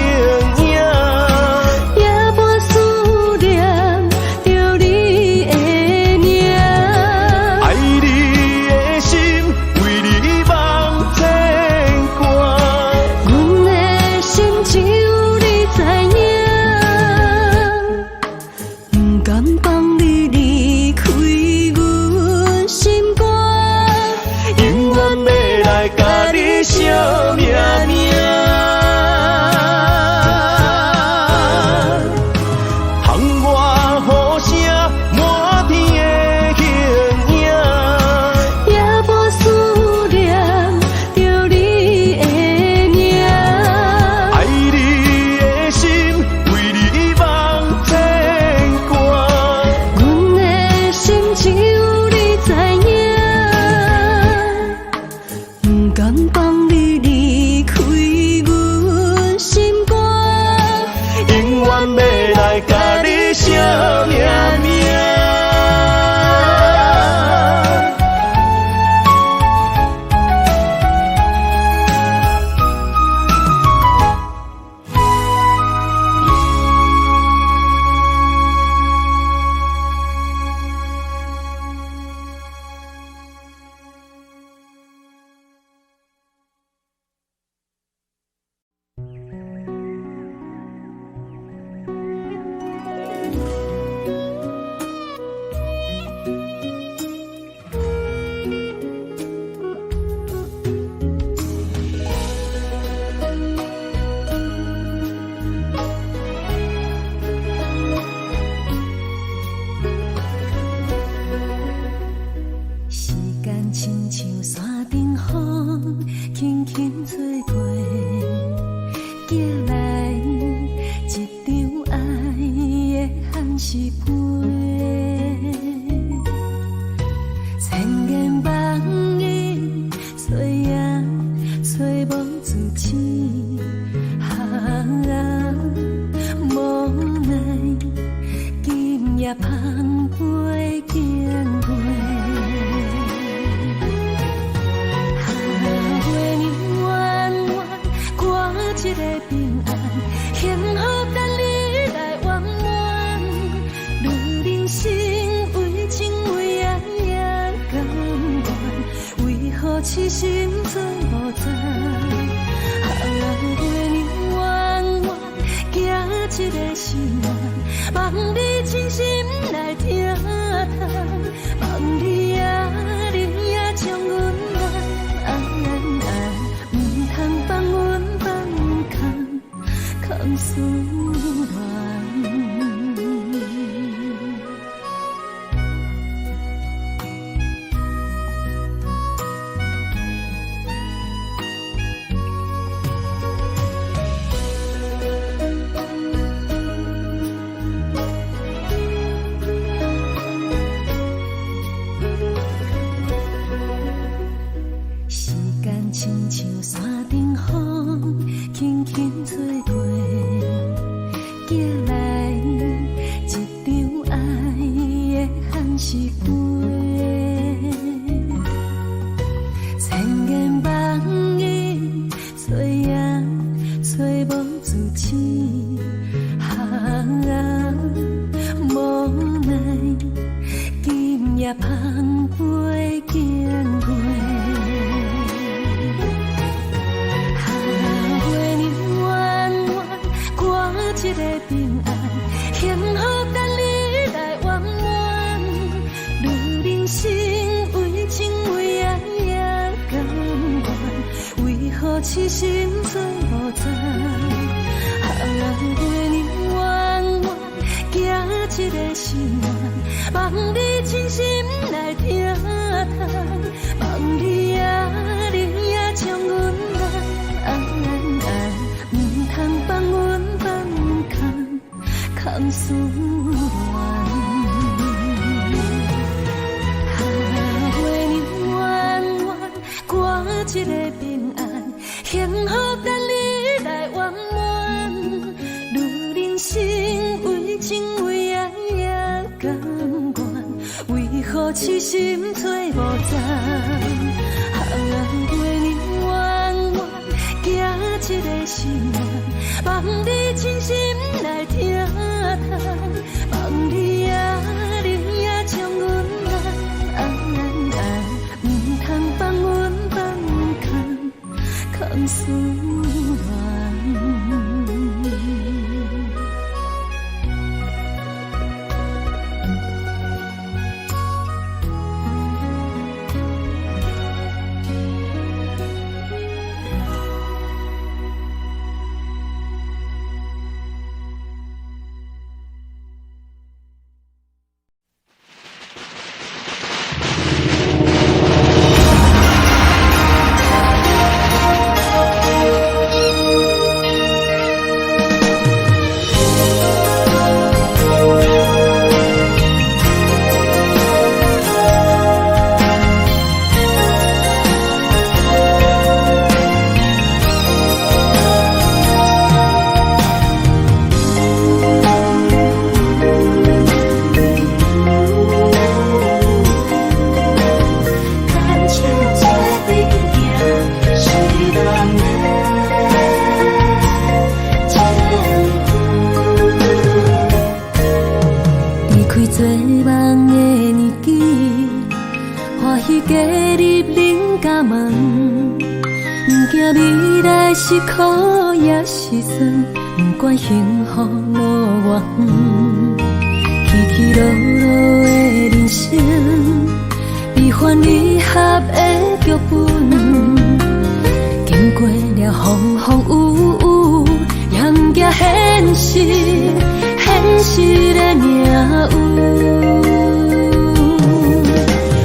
影，夜半思念着你的名。爱你的心为你梦牵挂，阮的心只有你知影，不甘放你离开阮心肝，永远要来甲你写香飞经过。月年圆圆，挂一个平安，幸福等你来圆满。如人生为情为爱也甘愿，为何痴心做无知？月年圆圆，行一个心愿，望你真心来听谈，望你也能也将阮爱，唔通放阮放空思恋。亲像山顶风，轻轻吹过，寄来一场爱的限时飞。千言万语，吹也吹无自持，无奈今夜芳飞经过。一个平安，幸福等你来圆满。如人生为情为爱也甘愿，为何痴心做无知？月年圆圆，行一个心愿，望你真心来听谈，望你也能也将阮爱，唔通放阮空思恋。月年圆圆，挂一个平安，幸福等你来圆满。如人生为情为爱也甘愿，为何痴心做无知？月年圆圆，行一个心愿，望你真心来听谈，望你也能也将阮爱，唔通放阮放空思恋。是苦也是酸，不管幸福路偌远，起起落落的人生，悲欢离合的剧本，经过了风风雨雨，也不惊现实，现实的命运。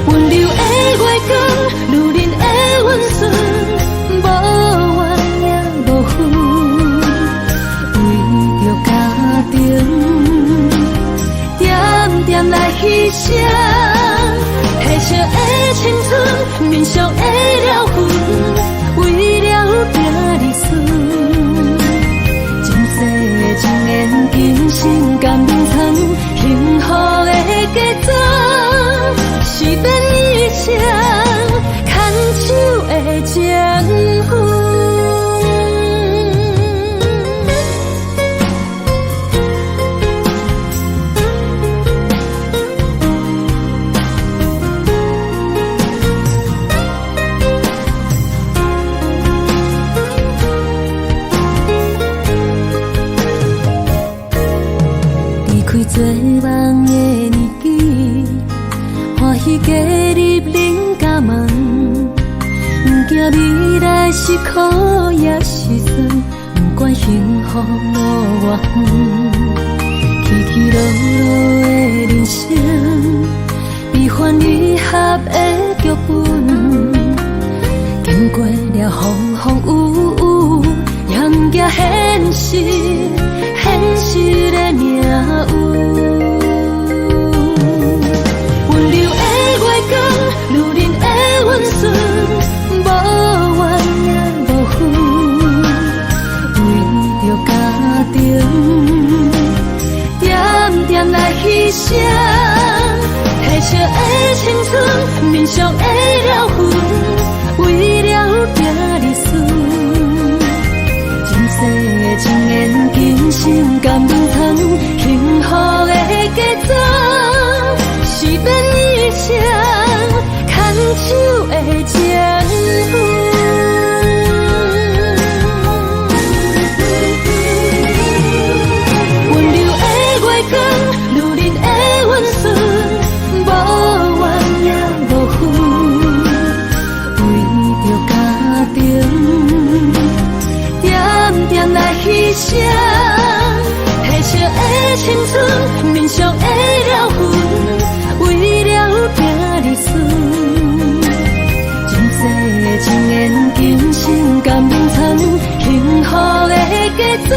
温柔的月光，女人的温顺，无点点来牺牲，褪色的青春，面上的了痕，为了拼日顺。前世的情缘，今生甘眠藏，幸福做梦的年纪，欢喜加入恁家门，不惊未来是苦也是酸，不管幸福路偌远，起起落落的人生，悲欢离合的剧本，经过了风风雨雨，也不惊现实，现实的命运。温柔的月光，女人的温顺，无怨也无恨，为着家庭，点点来牺牲。褪色的青春，面上的了痕，为了拼日顺。前世情缘，今生甘愿藏，幸福的假装，是变一生牵手的情侣。温柔的月光，女人的温顺，无怨也无恨，为着家庭，点点来牺牲。褪色的青春，面上的了痕，为了拼日顺。前世情缘，今生甘愿藏，幸福的假装。